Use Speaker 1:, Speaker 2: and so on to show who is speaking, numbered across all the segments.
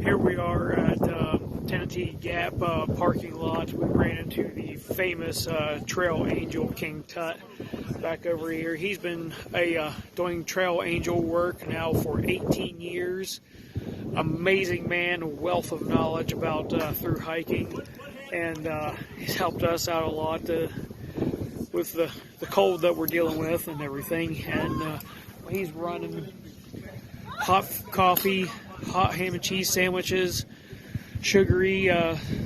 Speaker 1: Here we are at Tennessee Gap parking lot. We ran into the famous Trail Angel King Tut back over here. He's been doing Trail Angel work now for 18 years. Amazing man, a wealth of knowledge about through hiking, and he's helped us out a lot with the cold that we're dealing with and everything. And he's running hot coffee, hot ham and cheese sandwiches, sugary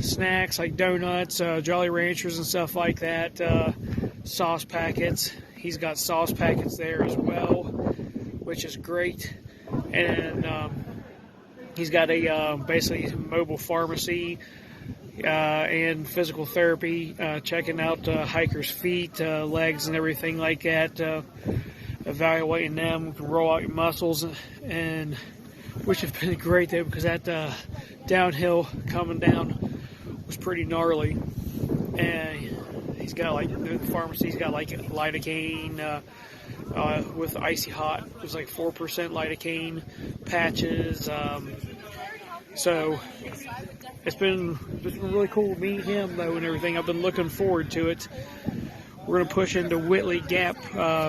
Speaker 1: snacks like donuts, Jolly Ranchers and stuff like that, sauce packets. He's got sauce packets there as well, which is great. And he's got a basically mobile pharmacy and physical therapy, checking out hikers' feet, legs, and everything like that, evaluating them. You can roll out your muscles, and which has been great there because that downhill coming down was pretty gnarly. And he's got like the pharmacy's got like lidocaine with icy hot. It was like 4% lidocaine patches. So it's been really cool to meet him though and everything. I've been looking forward to it. We're gonna push into Whitley Gap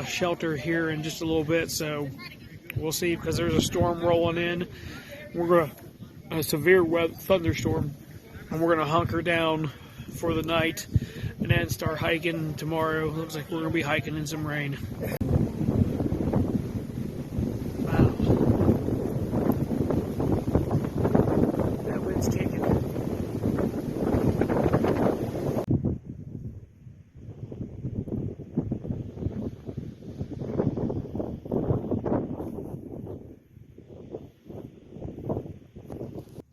Speaker 1: shelter here in just a little bit, so we'll see, because there's a storm rolling in. We're gonna a severe thunderstorm, and we're gonna hunker down for the night and then start hiking tomorrow. Looks like we're gonna be hiking in some rain. Wow, that wind's kicking.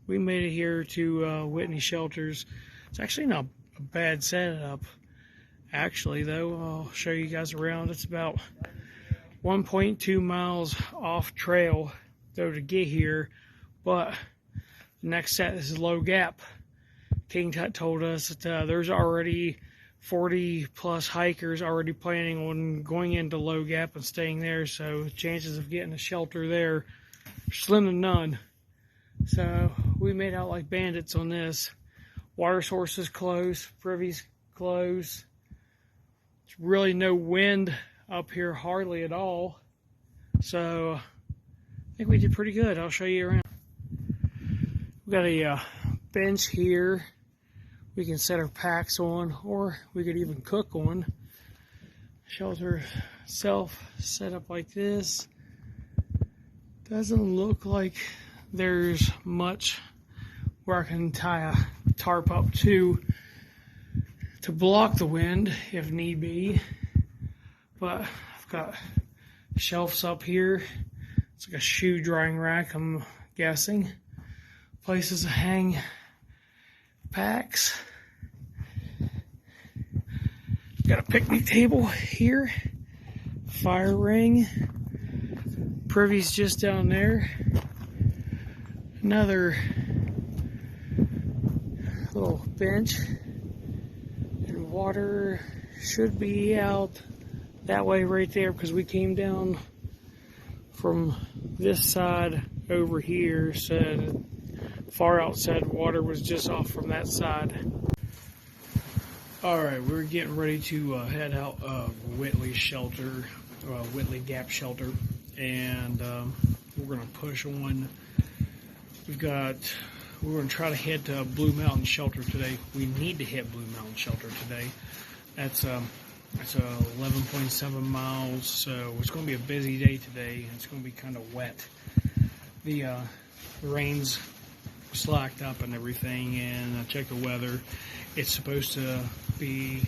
Speaker 1: We made it here to Whitney Shelters. It's actually not a bad setup. Actually, though, I'll show you guys around. It's about 1.2 miles off trail, though, to get here. But the next set is Low Gap. King Tut told us that there's already 40 plus hikers already planning on going into Low Gap and staying there. So chances of getting a shelter there are slim to none. So we made out like bandits on this. Water sources close, privies close. There's really no wind up here, hardly at all. So I think we did pretty good. I'll show you around. We got a bench here we can set our packs on, or we could even cook on. Shelter itself set up like this. Doesn't look like there's much where I can tie a tarp up to block the wind if need be. But I've got shelves up here. It's like a shoe drying rack, I'm guessing. Places to hang packs. Got a picnic table here. Fire ring. Privy's just down there. Another little bench, and water should be out that way right there, because we came down from this side over here. Said far out said water was just off from that side. Alright, we're getting ready to head out of Whitley shelter, Whitley Gap shelter, and we're going to push on. We're going to try to hit Blue Mountain Shelter today. We need to hit Blue Mountain Shelter today. That's 11.7 miles, so it's going to be a busy day today. It's going to be kind of wet. The rain's slacked up and everything, and I checked the weather. It's supposed to be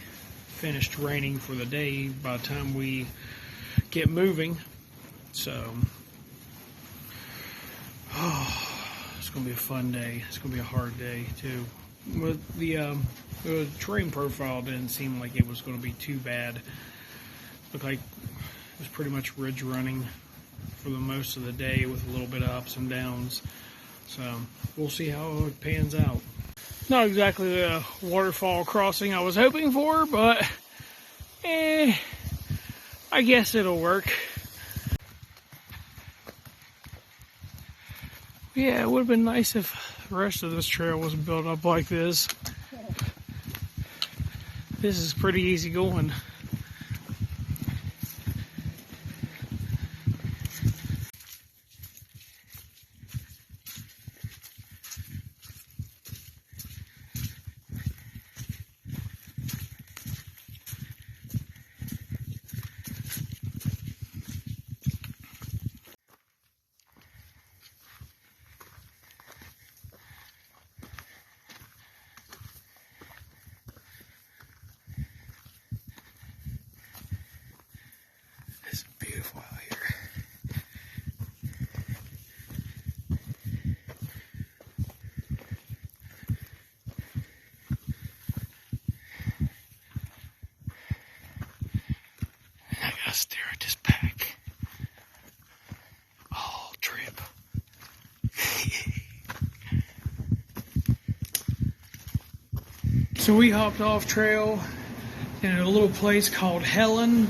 Speaker 1: finished raining for the day by the time we get moving. So, it's going to be a fun day. It's going to be a hard day, too. But the terrain profile didn't seem like it was going to be too bad. Looked like it was pretty much ridge running for the most of the day with a little bit of ups and downs. So we'll see how it pans out. Not exactly the waterfall crossing I was hoping for, but I guess it'll work. Yeah, it would have been nice if the rest of this trail was built up like this. This is pretty easy going. It's beautiful out here. I gotta stare at this pack. Oh, trip. So we hopped off trail in a little place called Helen.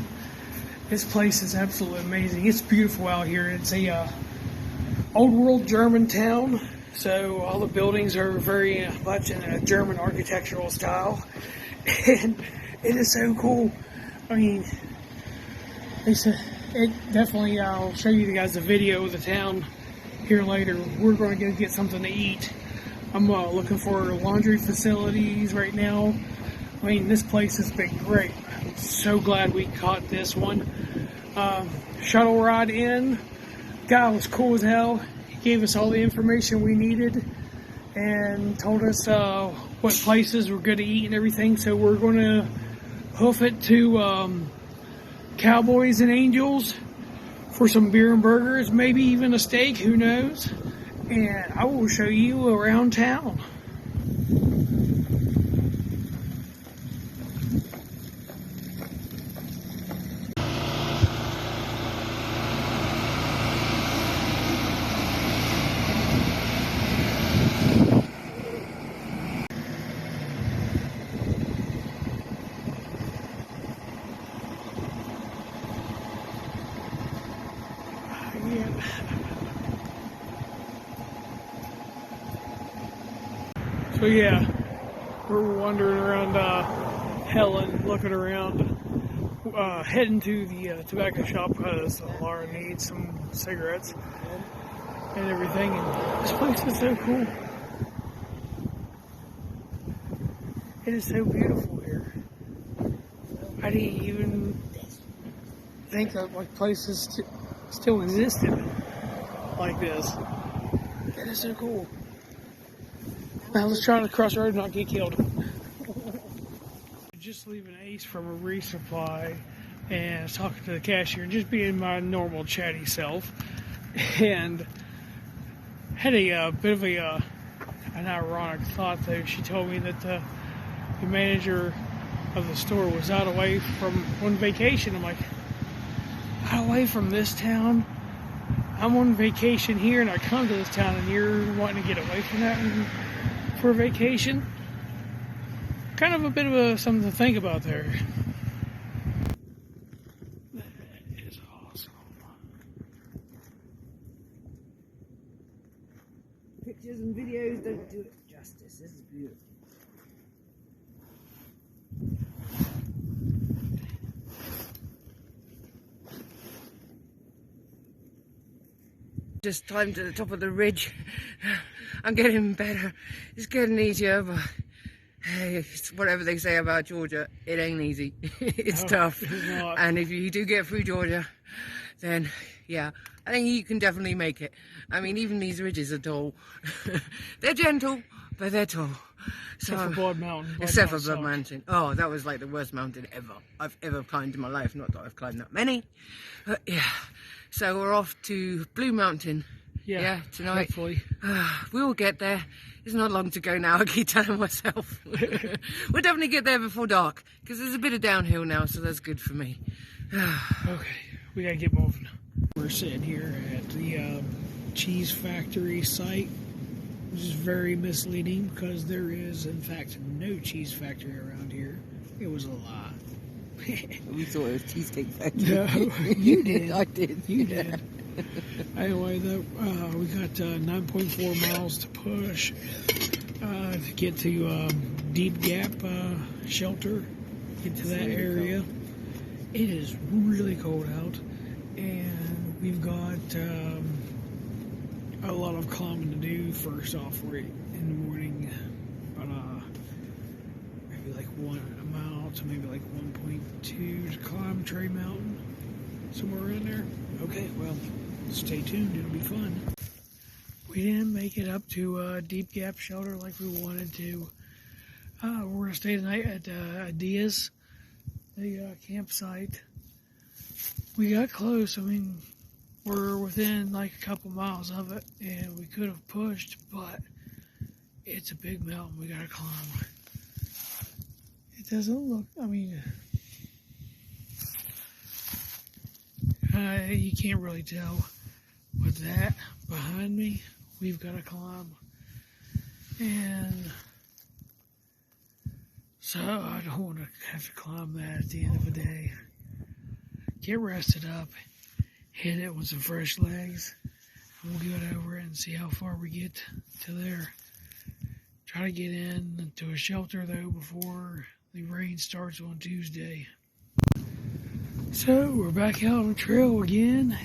Speaker 1: This place is absolutely amazing. It's beautiful out here. It's a old world German town, so all the buildings are very much in a German architectural style, and it is so cool. I mean, it definitely. I'll show you guys a video of the town here later. We're going to go get something to eat. I'm looking for laundry facilities right now. I mean, this place has been great. I'm so glad we caught this one. Shuttle ride in. Guy was cool as hell. He gave us all the information we needed and told us what places were good to eat and everything. So we're going to hoof it to Cowboys and Angels for some beer and burgers, maybe even a steak, who knows. And I will show you around town. So yeah, we're wandering around Helen, looking around, heading to the tobacco shop because Laura needs some cigarettes and everything. And this place is so cool. It is so beautiful here. I didn't even think that like places still existed like this. It is so cool. I was trying to cross the road and not get killed. Just leaving Ace from a resupply and I was talking to the cashier, just being my normal chatty self, and had a bit of an ironic thought though. She told me that the manager of the store was out away from on vacation. I'm like, out away from this town? I'm on vacation here and I come to this town and you're wanting to get away from that for vacation? Kind of a bit of something to think about there. That is awesome.
Speaker 2: Pictures and videos don't do it justice. This is beautiful. Just climbed to the top of the ridge. I'm getting better. It's getting easier, but hey, it's whatever they say about Georgia, it ain't easy. It's tough. And if you do get through Georgia, then yeah, I think you can definitely make it. I mean, even these ridges are tall. They're gentle, but they're tall.
Speaker 1: Except for Blood Mountain.
Speaker 2: Except for Blood Mountain. Oh, that was like the worst mountain I've ever climbed in my life. Not that I've climbed that many, but yeah. So we're off to Blue Mountain. Yeah, tonight.
Speaker 1: Hopefully.
Speaker 2: We will get there. It's not long to go now, I keep telling myself. We'll definitely get there before dark, because there's a bit of downhill now, so that's good for me.
Speaker 1: Okay, we gotta get moving. We're sitting here at the cheese factory site, which is very misleading because there is, in fact, no cheese factory around here. It was a lie.
Speaker 2: We thought it was Cheesecake Factory.
Speaker 1: No, you did.
Speaker 2: I did.
Speaker 1: You did. Anyway, we got 9.4 miles to push to get to Deep Gap shelter, get to that area. It is really cold out, and we've got a lot of climbing to do. First off, right in the morning, about maybe like a mile to maybe like 1.2 to climb Trey Mountain, somewhere in there. Okay, well, stay tuned, it'll be fun. We didn't make it up to Deep Gap shelter like we wanted to. We're going to stay tonight at Diaz, the campsite. We got close. I mean, we're within like a couple miles of it, and we could have pushed, but it's a big mountain we got to climb. It doesn't look, I mean, you can't really tell. With that behind me, we've got to climb. And so I don't want to have to climb that at the end of the day. Get rested up, hit it with some fresh legs, and we'll get over it and see how far we get to there. Try to get into a shelter though before the rain starts on Tuesday. So we're back out on the trail again.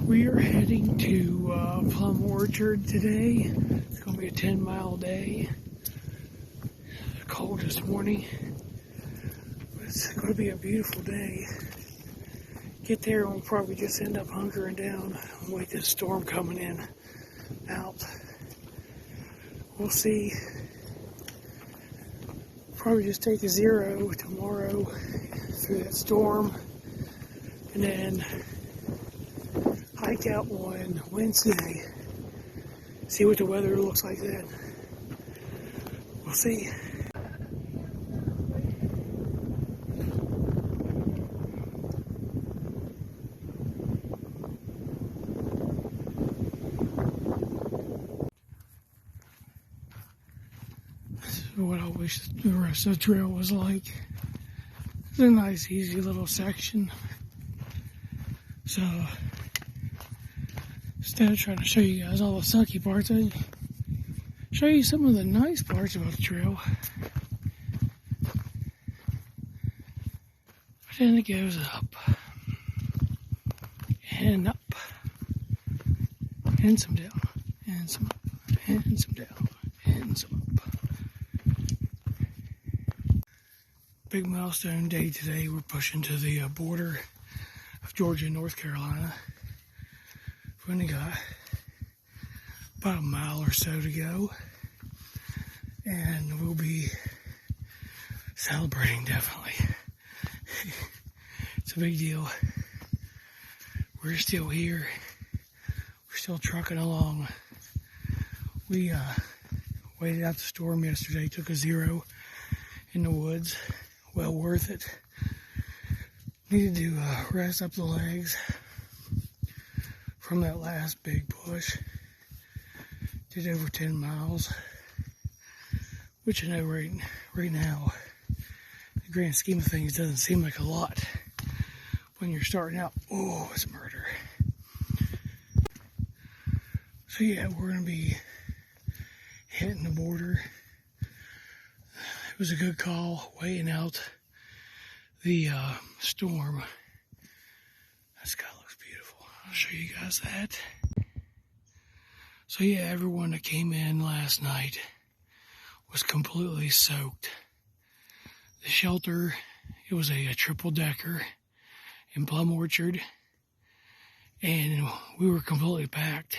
Speaker 1: We are heading to Plum Orchard today. It's going to be a 10-mile day. Cold this morning, but it's going to be a beautiful day. Get there and we'll probably just end up hunkering down and wait this storm coming in out. We'll see. Probably just take a 0 tomorrow through that storm, and then hike out on Wednesday. See what the weather looks like then. We'll see. What I wish the rest of the trail was like. It's a nice, easy little section. So, instead of trying to show you guys all the sucky parts, I show you some of the nice parts about the trail. But then it goes up, and up, and some down, and some up, and some down, and some up. Big milestone day today. We're pushing to the border of Georgia and North Carolina. We've only got about a mile or so to go, and we'll be celebrating definitely. It's a big deal. We're still here. We're still trucking along. We waited out the storm yesterday, took a 0 in the woods. Well worth it. Needed to rest up the legs from that last big push. Did over 10 miles, which I know right now, in the grand scheme of things, doesn't seem like a lot. When you're starting out, oh, it's murder. So yeah, we're going to be hitting the border. It was a good call, waiting out the storm. That sky looks beautiful. I'll show you guys that. So yeah, everyone that came in last night was completely soaked. The shelter, it was a triple-decker in Plum Orchard, and we were completely packed.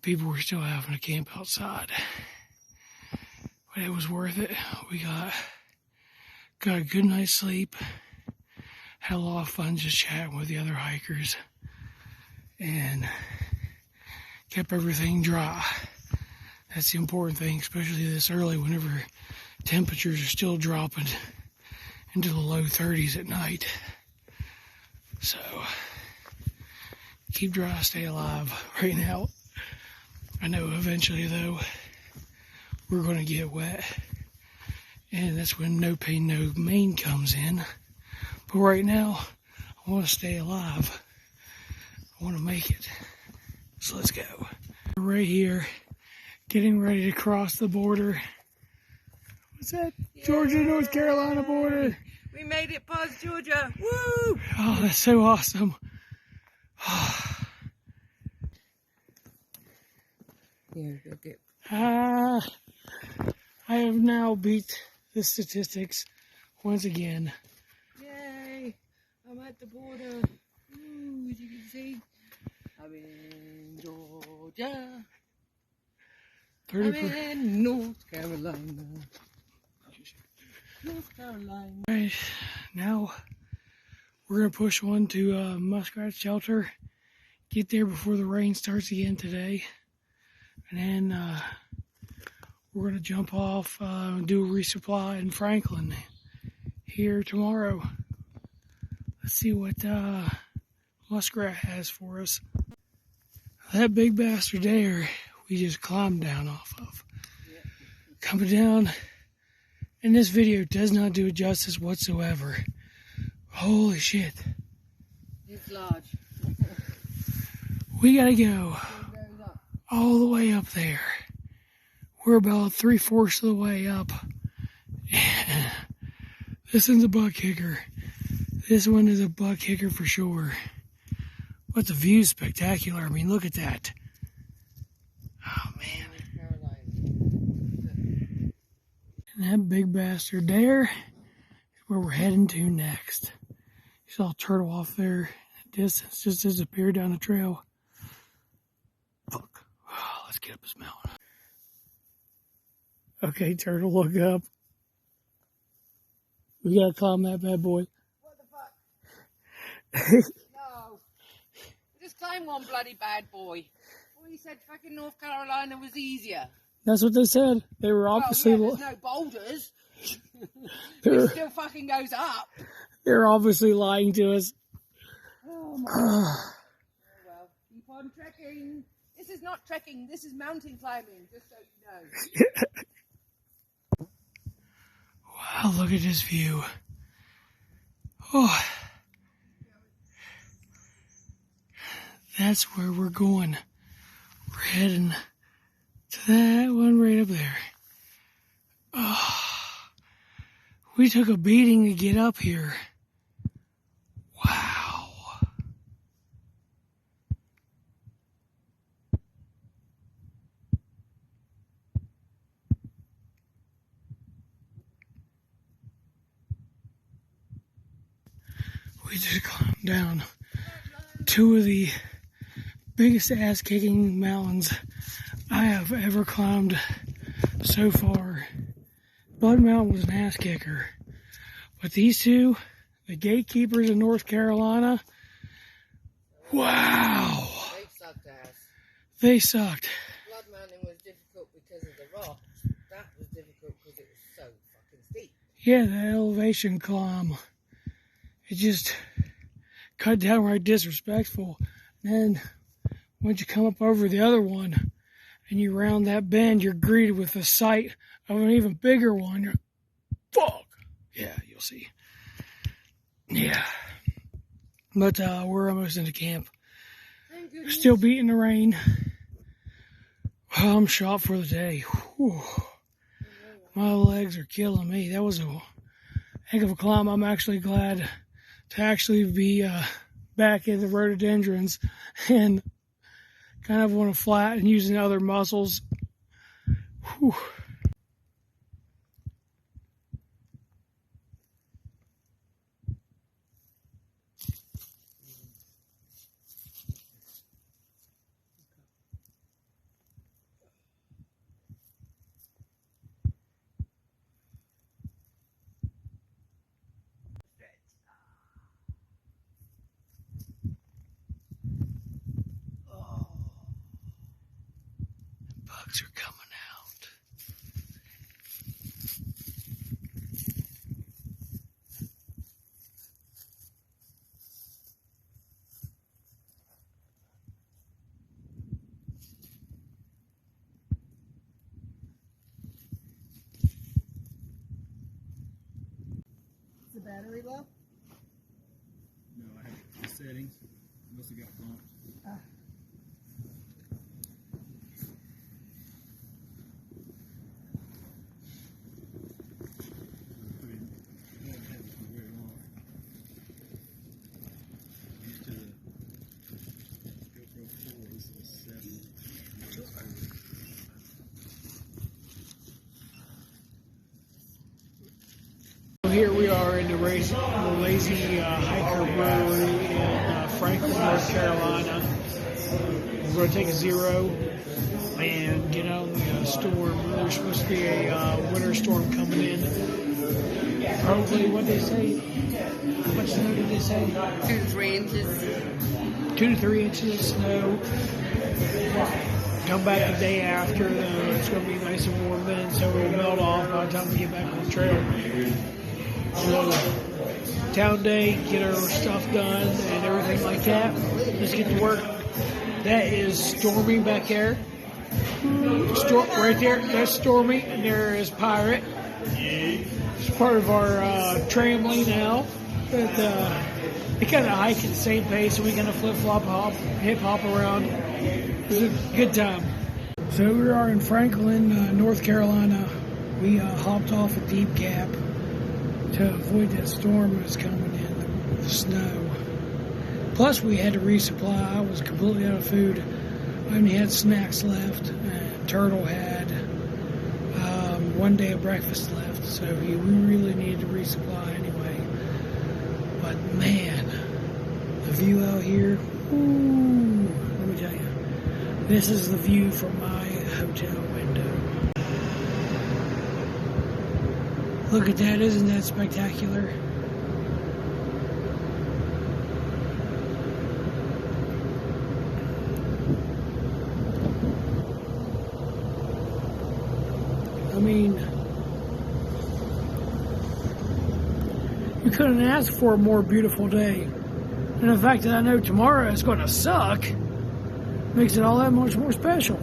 Speaker 1: People were still having to camp outside. But it was worth it. We got a good night's sleep. Had a lot of fun just chatting with the other hikers. And kept everything dry. That's the important thing, especially this early whenever temperatures are still dropping into the low 30s at night. So, keep dry, stay alive right now. I know eventually though, we're going to get wet, and that's when no pain, no gain comes in. But right now, I want to stay alive. I want to make it. So let's go. We're right here, getting ready to cross the border. What's that? Yay. Georgia, North Carolina border.
Speaker 2: We made it past Georgia. Woo!
Speaker 1: Oh, that's so awesome.
Speaker 2: Here, go get.
Speaker 1: I have now beat the statistics once again.
Speaker 2: Yay! I'm at the border. Ooh, as you can see, I'm in Georgia. I'm in North Carolina. North Carolina.
Speaker 1: Right, now we're going to push on to Muskrat Shelter. Get there before the rain starts again today. And then we're going to jump off and do a resupply in Franklin here tomorrow. Let's see what Muskrat has for us. That big bastard there, we just climbed down off of. Coming down, and this video does not do it justice whatsoever. Holy shit.
Speaker 2: It's large.
Speaker 1: We gotta go all the way up there. We're about 3/4 of the way up. This one's a butt kicker. This one is a butt kicker for sure. But the view's spectacular. I mean, look at that. Oh, man. And that big bastard there is where we're heading to next. You saw a turtle off there. Distance just disappeared down the trail. Fuck. Oh, let's get up this mountain. Okay, turtle, look up. We gotta climb that bad boy.
Speaker 2: What the fuck? No. Just climb one bloody bad boy. Well, you said fucking North Carolina was easier.
Speaker 1: That's what they said. They were obviously...
Speaker 2: Well, yeah, there's no boulders. It still fucking goes up.
Speaker 1: They're obviously lying to us.
Speaker 2: Oh my god. Oh well, keep on trekking. This is not trekking, this is mountain climbing, just so you know.
Speaker 1: Wow, look at this view. Oh. That's where we're going. We're heading to that one right up there. Oh. We took a beating to get up here. Wow. We just climbed down two of the biggest ass-kicking mountains I have ever climbed so far. Bud Mountain was an ass kicker. But these two, the gatekeepers of North Carolina, wow.
Speaker 2: They sucked ass.
Speaker 1: They sucked.
Speaker 2: Blood Mountain was difficult because of the rock. That was difficult because it was so fucking steep.
Speaker 1: Yeah, the elevation climb. It just cut downright disrespectful. And then once you come up over the other one and you round that bend, you're greeted with the sight of an even bigger one. You're fuck. Yeah, you'll see. Yeah. But we're almost into camp. We're still beating the rain. I'm shot for the day. Whew. My legs are killing me. That was a heck of a climb. I'm actually glad to actually be back in the rhododendrons and kind of on a flat and using other muscles. Whew. Bugs are coming out.
Speaker 3: Is the battery low?
Speaker 4: No, I have the settings.
Speaker 3: Must have got bumped.
Speaker 1: Here we are in the Lazy Hiker Brewery in Franklin, North Carolina. We're going to take a zero and get out of the storm. There's supposed to be a winter storm coming in. Probably, what they say? How much snow did they say?
Speaker 2: 2 to 3 inches.
Speaker 1: 2 to 3 inches of snow. Come back the day after. It's going to be nice and warm then, so it'll melt off by the time we get back on the trail. So, town day, get our stuff done and everything like that. Let's get to work. That is Stormy back there. Right there, that's Stormy, and there is Pirate. It's part of our tramline now. But we kind of hike at the same pace, and we kind of flip-flop, hip-hop around. It was a good time. So we are in Franklin, North Carolina. We hopped off a deep gap to avoid that storm that was coming in, the snow. Plus, we had to resupply. I was completely out of food. I only had snacks left, and Turtle had 1 day of breakfast left, so we really needed to resupply anyway. But man, the view out here, ooh, let me tell you, this is the view from my hotel window. Look at that, isn't that spectacular? I mean, you couldn't ask for a more beautiful day. And the fact that I know tomorrow is going to suck makes it all that much more special.